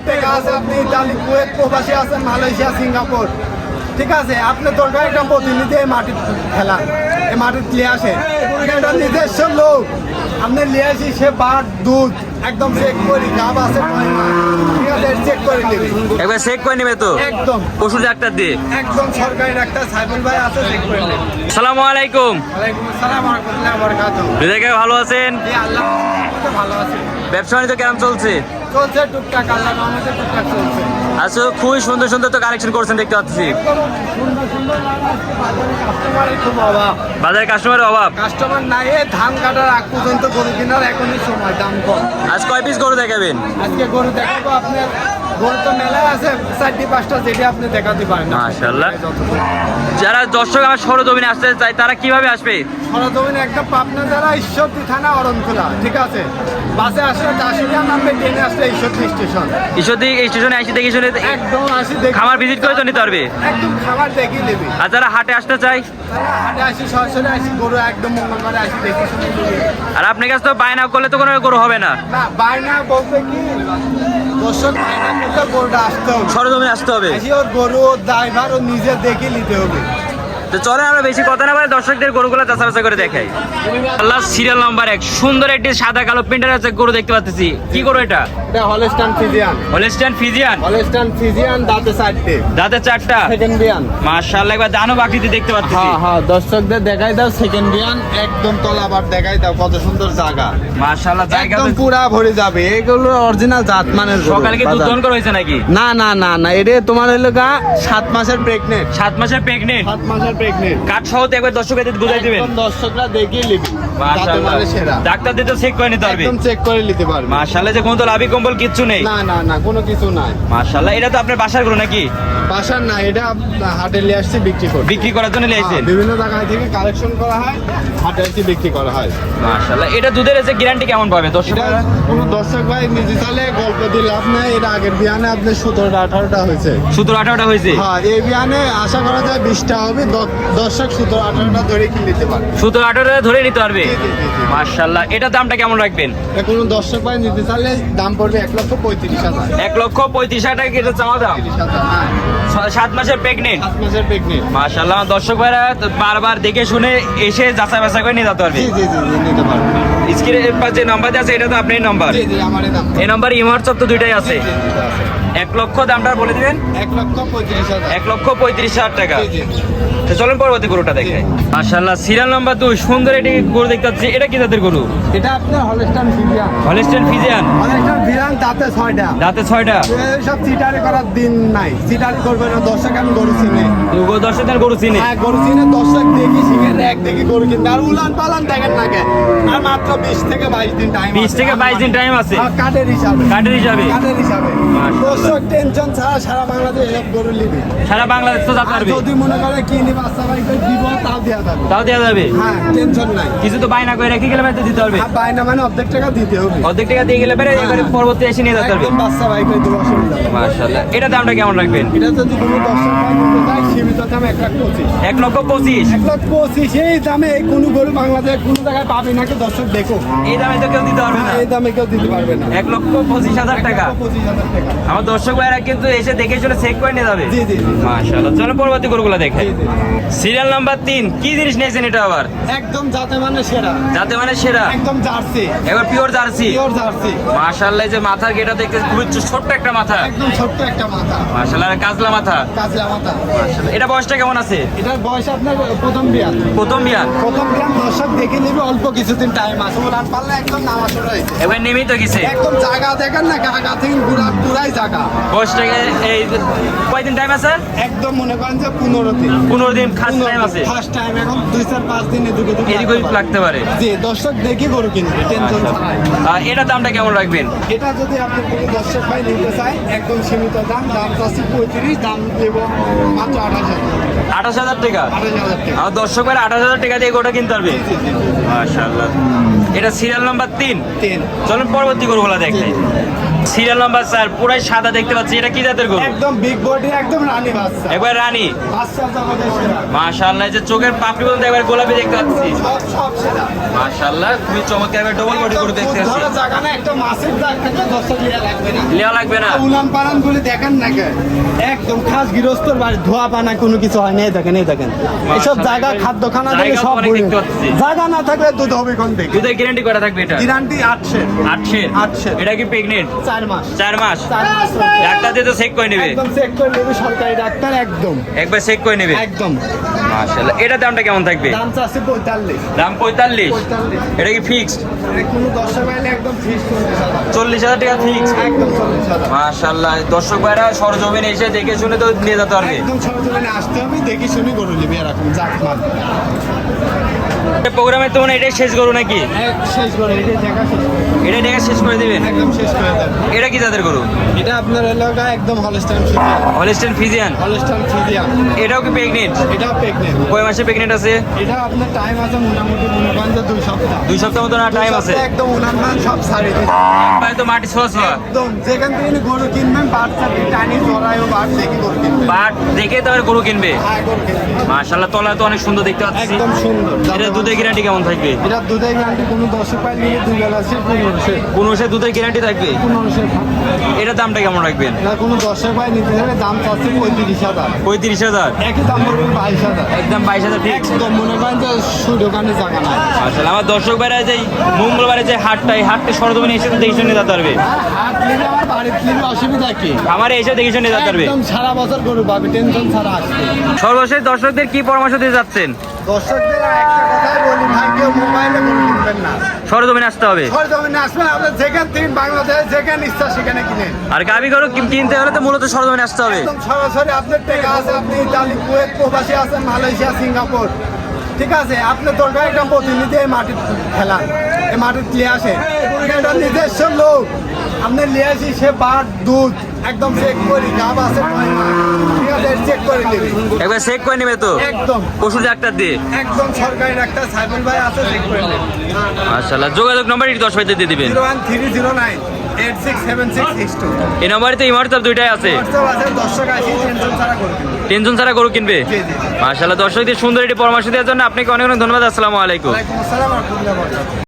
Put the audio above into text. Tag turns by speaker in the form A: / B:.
A: টাকা আছে, আপনি ইতালি, কুয়েত, প্রবাসী আছেন, মালয়েশিয়া, সিঙ্গাপুর, ঠিক আছে, আপনি দরকার একটা প্রতিনিধি এই মাটির খেলা, এই মাটির নিয়ে আসে, একটা নিজস্ব লোক আপনি নিয়ে আসি, সে বাট দুধ একদম চেক করি, গাব আছে, ঠিক আছে, চেক করে নেবে,
B: একবার চেক করে নেবে তো
A: একদম
B: পশু ডাক্তার দিয়ে,
A: একদম সরকারি ডাক্তার সাইফুল ভাই আছে, চেক করে নেবে।
B: আসসালামু আলাইকুম।
A: ওয়ালাইকুম আসসালাম ওয়া রাহমাতুল্লাহি ওয়া বারাকাতুহু।
B: বিদায়, ভালো আছেন?
A: জি, আল্লাহ ভালো আছে,
B: ব্যবসা বাণিজ্য কেমন চলছে?
A: চলছে টুকটাক, আল্লাহ রহমতে টুকটাক চলছে।
B: আচ্ছা, খুবই সুন্দর সুন্দর তো কালেকশন করছেন দেখতে পাচ্ছি।
A: সুন্দর সুন্দর কাস্টমারের খুব অভাব,
B: বাজারে কাস্টমারের অভাব।
A: কাস্টমার নাই, ধান কাটার আগ পর্যন্ত গরু কেনার এখনই সময়, দাম কম।
B: আজ কয় পিস গরু দেখাবেন?
A: আজকে গরু দেখাবো, আপনার গরু তো মেলায় আছে 4-5টা, যেটা আপনি দেখাতে পারেন না।
B: মাশাআল্লাহ। যারা দর্শক আমার সরজমিনে আসতে চায় তারা কিভাবে আসবে?
A: সরজমিনে একদম পাবনা জেলা, ঈশ্বরদী থানা, অরণখোলা, ঠিক আছে, বাসে আসলে 10 নামবে, ট্রেনে আসলে ঈশ্বরদী স্টেশন,
B: ঈশ্বরদী স্টেশনে আসি দেখে শুনে
A: একদম আসি দেখি,
B: খামার ভিজিট করে তো নিতে পারবে।
A: একদম খাবার দেখি দেবে।
B: আর যারা হাটে আসতে চায়,
A: হাটে আসি, সরাসরি আসি, গরু একদম মঙ্গলবারে আসি দেখি শুনে নেবে।
B: আর আপনার কাছে তো বায়না করলে তো কোনো গরু হবে না,
A: না, বায়না বলতে কি, দর্শক বায়না করতে গরুটা আসতে হবে,
B: সরজমিনে আসতে হবে।
A: আসি ওর গরু, ওর ড্রাইভার, ও নিজে দেখে নিতে হবে।
B: তো চলে আরো বেশি কথা না বলে দর্শকদের গরুগুলো যাচাই করে দেখাই। আল্লাহ, সিরিয়াল নাম্বার 1 সুন্দর একটি সাদা কালো প্রিন্টার আছে গরু দেখতে পাচ্ছি। কি গরু এটা?
A: এটা Holstein Friesian,
B: Holstein Friesian,
A: Holstein Friesian, দাঁতে 4টে,
B: দাঁতে 4টা,
A: সেকেন্ড বিয়ান।
B: মাশাআল্লাহ, একবার দানব আকৃতি দেখতে পাচ্ছি।
A: হ্যাঁ হ্যাঁ, দর্শকদের দেখাই দাও সেকেন্ড বিয়ান, একদম তলাবার দেখাই দাও, কত সুন্দর জায়গা,
B: মাশাআল্লাহ, জায়গা
A: একদম পুরা ভরে যাবে, এগুলো অরিজিনাল জাত মানের গরু।
B: সকালে কি দুধ
A: বাজার।
B: দহন করা হয়েছে নাকি?
A: না না না না, এটা তোমার হলো 7 মাসের প্রেগনেন্ট,
B: 7 মাসের প্রেগনেন্ট,
A: 7 মাসের প্রেগনেন্ট,
B: কাঠ সহ তো একবার দর্শকদের বুঝাই দিবেন।
A: একদম দর্শকরা দেখিয়ে নিবি,
B: মাশাআল্লাহ,
A: মানে সেরা,
B: ডাক্তার দিয়ে তো চেক করে নিতে পারবে।
A: একদম চেক করে নিতে পারবে।
B: মাশাআল্লাহ, যে কোনো তো লাভি কম্বল কিচ্ছু নেই।
A: না না না, কোনো কিছু নাই।
B: মাশাআল্লাহ, এটা তো আপনার বাসার গরু নাকি?
A: বাসার না, এটা হাটে নিয়ে আসছে বিক্রি করে,
B: বিক্রি করার জন্য নিয়েছেন?
A: বিভিন্ন জায়গায় থেকে কালেকশন করা হয়, হাটে এসে বিক্রি করা হয়।
B: মাশাআল্লাহ, এটা দুধের এসে গ্যারান্টি কেমন পাবে দর্শক?
A: এটা কোনো দর্শক ভাই নিজে চালে গল্প দিয়ে লাভ নাই, এটা আগের বিয়ানে আপনার 17-18টা হয়েছে।
B: 17-18টা হয়েছে?
A: হ্যাঁ, এই বিয়ানে আশা করা যায় 20টা হবে, দর্শক 17-18টা ধরে কিনে নিতে পারে।
B: 17-18টা ধরে নিতে পারবে?
A: জি, জি, জি, জি।
B: মাশাআল্লাহ, এটা দামটা কেমন রাখবেন?
A: এটা কোনো দর্শক ভাই নিতে চাইলে দাম পড়বে 1,35,000।
B: 1,35,000 টাকা এটা চাওয়া দাম।
A: 35,000, হ্যাঁ,
B: 7 মাসের প্রেগনেন্ট।
A: 7 মাসের প্রেগনেন্ট।
B: মাশাআল্লাহ, আমার দর্শক ভাইরা তো বারবার দেখে শুনে এসে যাচাই বাছাই করে নিয়ে যেতে পারবে।
A: জি জি জি জি, নিতে পারবে।
B: স্ক্রিনের পাশে যে নাম্বার আছে এটা তো আপনার নাম্বার।
A: জি জি, আমারই দাম।
B: এই নাম্বার হোয়াটসঅ্যাপ তো দুইটাই আছে।
A: জি, জি, জি, আছে।
B: 1 লক্ষ দামটা বলে দিবেন।
A: 1,35,000।
B: 1,35,000 টাকা।
A: জি জি।
B: তো চলুন পরবর্তী গরুটা দেখে। মাশাআল্লাহ, সিরিয়াল নাম্বার 2 সুন্দর একটি গরু দেখতে পাচ্ছি। এটা কি জাতের গরু?
A: এটা আপনার Holstein Friesian.
B: Holstein Friesian,
A: Holstein Friesian, দাঁতে 6টা।
B: দাঁতে 6টা।
A: সব চিটারি করার দিন নাই, চিটারি করবে না, দর্শক আমি গরু চিনে।
B: দর্শকদের গরু চিনে।
A: হ্যাঁ, গরু চিনে, দর্শক দেখি শিখে এক দেখি গরু কিনতে, আর উলান পালান দেখেন না কেন, আর মাত্র 20 থেকে 22 দিন টাইম,
B: 20 থেকে 22 দিন টাইম আছে।
A: কাঠের হিসাবে,
B: কাঠের হিসাবে।
A: কাঠের হিসাবে।
B: মাশাআল্লাহ।
A: দর্শক টেনশন ছাড়া সারা বাংলাদেশ এক গরু নিবে,
B: সারা বাংলাদেশ তো যেতে
A: আর
B: পারবে।
A: যদি মনে করে কিনি বাচ্চা ভাই দিব, তাও দেওয়া যাবে,
B: তাও দেওয়া যাবে।
A: হ্যাঁ, টেনশন নাই।
B: কিছু তো বায়না করে রেখে গেলে তো দিতে পারবে।
A: আর বাইনা মানে অর্ধেক টাকা দিতে হবে,
B: অর্ধেক টাকা দিয়ে গেলে পরে এবারে পরবর্তী এসে নিয়ে যেতে পারবে।
A: একদম বাচ্চা ভাই করে দিব, অসুবিধা নেই।
B: মাশাআল্লাহ, এটা দামটা কেমন রাখবেন?
A: এটা যদি কোনো দর্শক ভাই নিতে চায়, সীমিত দাম 1,25,000।
B: 1,25,000।
A: 1,25,000, এই দামে এই কোনো গরু বাংলাদেশে কোনো জায়গায় পাবে নাকি, দর্শক দেখো,
B: এই দামে তো কেউ দিতে পারবে না।
A: এই দামে কেউ দিতে পারবে না।
B: 1,25,000 টাকা।
A: 1,25,000 টাকা।
B: আমার দর্শক ভাইরা কিন্তু এসে দেখে শুনে চেক করে নিয়ে যাবে।
A: জি জি জি।
B: মাশাআল্লাহ, চলো পরবর্তী গরুগুলো দেখে।
A: জি, জি।
B: সিরিয়াল নাম্বার 3 কি জিনিস নিয়েছেন এটা আবার?
A: একদম যাতে মানে সেরা,
B: যাতে মানে সেরা,
A: একদম জার্সি,
B: এবার পিওর জার্সি।
A: পিওর জার্সি,
B: মাশাআল্লাহ, এই যে মাথার গেটা দেখতে খুবই ছোট্ট একটা মাথা।
A: একদম ছোট্ট একটা মাথা,
B: মাশাআল্লাহ, আর কাজলা মাথা।
A: কাজলা মাথা।
B: মাশাআল্লাহ, এটা বয়সটা কেমন আছে?
A: এটার বয়স আপনার প্রথম বিয়ান।
B: প্রথম বিয়ান।
A: প্রথম বিয়ান, দর্শক দেখে নেবে, অল্প কিছুদিন টাইম আছে, ওলান পাল্লা একদম নামা শুরু হয়েছে,
B: এবার নেমেই তো গেছে।
A: একদম জায়গা দেখেন না, গা থেকে পুরাই জায়গা,
B: বয়সটাকে এই কয়দিন টাইম আছে?
A: একদম মনে করেন যে 15 দিন।
B: 15 দিন খাস টাইম আছে।
A: ফার্স্ট টাইম, এখন 2-4-5 দিন এদিকে
B: এদিক ওদিক লাগতে পারে।
A: জি, দর্শক দেখি গরু কিনবে, টেনশন ছাড়াই।
B: এটার দামটা কেমন রাখবেন?
A: এটা যদি আপনি কোনো দর্শক ভাই নিতে চায়, একদম সীমিত দাম, দাম চাচ্ছি 35, দাম দেবো মাত্র 28,000।
B: 28,000 টাকা।
A: 28,000 টাকা।
B: আমার দর্শক ভাই 28,000 টাকা দিয়ে গোটা কিনতে পারবে।
A: জি, জি, জি।
B: মাশাআল্লাহ, এটা সিরিয়াল নাম্বার 3।
A: 10।
B: চলুন পরবর্তী গরুগুলো দেখে। সিরিয়াল নাম্বার 4 পুরাই সাদা দেখতে পাচ্ছি, এটা কি জাতের গরু?
A: একদম বিগ বডি, একদম রানী বাচ্চা।
B: একবার রানী,
A: বাচ্চা জগতের সেরা।
B: মাশাআল্লাহ, যে চোখের পাপড়ি বলতে একবার গোলাপি দেখতে পাচ্ছি।
A: সব সেরা।
B: মাশাআল্লাহ, খুবই চমৎকার, একবার ডবল বডি গরু দেখতে পাচ্ছি।
A: ধরো জায়গা না, একটা মাছের দাগ থেকে 10 লিয়া লাগবে না।
B: লিয়া লাগবে না।
A: উলান পালান গুলি দেখেন না কে? একদম খাস গৃহস্থর বাড়ি, ধোয়া পানা কোনো কিছু হয় না। এই দেখেন, এই দেখেন, এইসব জায়গা খাদ্য খানা থেকে
B: জায়গা তো
A: সব
B: অনেক
A: ভরে।
B: দেখতে পাচ্ছি।
A: জায়গা না থাকলে দুধ হবে কোন থেকে?
B: দুধের গ্যারান্টি করা থাকবে এটা?
A: গ্যারান্টি 800
B: 8 এটা কি প্রেগনেন্ট?
A: 4 মাস।
B: 4 মাস।
A: 4 মাস।
B: ডাক্তার দিয়ে তো চেক করে নেবে?
A: একদম চেক করে নেবে সরকারি ডাক্তার, একদম
B: একবার চেক করে নেবে?
A: একদম।
B: মাশাআল্লাহ, এটা দামটা কেমন থাকবে?
A: দাম চাচ্ছে 45।
B: দাম 45।
A: 45।
B: এটা কি ফিক্সড?
A: কোনো দর্শক আইলে একদম ফিক্স 40,000।
B: 40,000 টাকা ফিক্সড।
A: একদম 40,000।
B: মাশাআল্লাহ, দর্শক ভাইরা সরজমিনে এসে দেখে শুনে তো নিয়ে যেতে পারবে।
A: একদম সরজমিনে আসতে হবে, দেখি শুনি গরু নিবি এরকম জাত মাল।
B: প্রোগ্রামে তো মনে হয় এটাই শেষ গরু নাকি?
A: শেষ করে এটা দেখা শেষ করে।
B: এটা দেখা শেষ করে দিবেন?
A: একদম শেষ করে দেন।
B: এটা কি জাতের গরু?
A: এটা আপনার এলাকা একদম Holstein Friesian.
B: Holstein Friesian.
A: Holstein Friesian.
B: এটাও কি প্রেগনেন্ট?
A: এটাও প্রেগনেন্ট।
B: কয় মাসে প্রেগনেন্ট আছে?
A: এটা আপনার টাইম আছে মোটামুটি মনে করেন যে 2 সপ্তাহ।
B: 2 সপ্তাহ মতো না টাইম আছে?
A: একদম উনান মান সব ছাড়ি দিন।
B: একবার তো মাটি ছোঁয়া ছোঁয়া।
A: একদম যেখান থেকে গরু কিনবেন বাচ্চা টানি জরায়ও বাট দেখি গরু কিনবেন।
B: বাট দেখে তারপরে গরু কিনবে?
A: হ্যাঁ, গরু কিনবেন।
B: মাশাআল্লাহ, তলা তো অনেক সুন্দর দেখতে পাচ্ছি।
A: একদম সুন্দর।
B: এটা দুধের গ্যারান্টি কেমন থাকবে?
A: এটা দুধের গ্যারান্টি কোনো 10 পাই নিয়ে 2 বেলা আছে 1500।
B: 1500 দুধের গ্যারান্টি থাকবে?
A: 1500।
B: এটার দামটা কেমন রাখবেন?
A: এটা কোনো 10 পাই নিতে গেলে দাম চাচ্ছে 35,000।
B: 35,000।
A: একই দাম পড়বে 22,000।
B: একদম 22,000 ফিক্স।
A: একদম মনে করেন যে দোকানে জায়গা নাই।
B: মাশাআল্লাহ, আমার দর্শক ভাইরা যে মঙ্গলবারে যে হাটটা, এই হাটটা সরজমিনে এসে তো দেখে শুনে যেতে পারবে।
A: হাট নিলে আমার বাড়িতে নিলে অসুবিধা কি?
B: আমার এসে দেখে শুনে যেতে পারবে।
A: একদম সারা বছর গরু পাবে, টেনশন ছাড়া আসবে।
B: সর্বশেষ দর্শকদের কি পরামর্শ দিয়ে যাচ্ছেন?
A: দর্শকদের একটা কথাই বলি ভাই, কেউ মোবাইলে গরু কিনবেন না,
B: সরজমিনে আসতে হবে।
A: সরজমিনে আসবেন। আপনার যেখান থেকে বাংলাদেশ যেখানে ইচ্ছা সেখানে কিনেন।
B: আর গাভী গরু কিনতে হলে তো মূলত সরজমিনে আসতে হবে।
A: একদম সরাসরি আপনার টাকা আছে, আপনি ইতালি, কুয়েত, প্রবাসী আছেন, মালয়েশিয়া, সিঙ্গাপুর, ঠিক আছে, আপনার দরকার একটা প্রতিনিধি এই মাটির খেলান, এই মাটির নিয়ে আসে। এটা নিজস্ব লোক, আপনি নিয়ে আসি, সে বাট দুধ একদম চেক করি, গাব আছে ঠিক আছে, চেক করে নেবে।
B: একবার চেক করে নেবে তো?
A: একদম
B: পশু ডাক্তার দিয়ে?
A: একদম সরকারি ডাক্তার সাইফুল ভাই আছে, চেক করে নেবে।
B: মাশাআল্লাহ, যোগাযোগ নাম্বার একটু 10 ভাইতে দিয়ে দিবেন।
A: 01309 867662।
B: এই নম্বরে তো ইমার্ট দুইটাই আছে।
A: হোয়াটসঅ্যাপ আছে, দর্শক আসি টেনশন ছাড়া করবেন।
B: টেনশন ছাড়া গরু কিনবে?
A: জি, জি।
B: মাশাআল্লাহ, দর্শকদের সুন্দর একটি পরামর্শ দেওয়ার জন্য আপনাকে অনেক অনেক ধন্যবাদ। আসসালামু আলাইকুম।
A: ওয়ালাইকুম আসসালাম ওয়া রাহমাতুল্লাহি ওয়া বারাকাতুহু।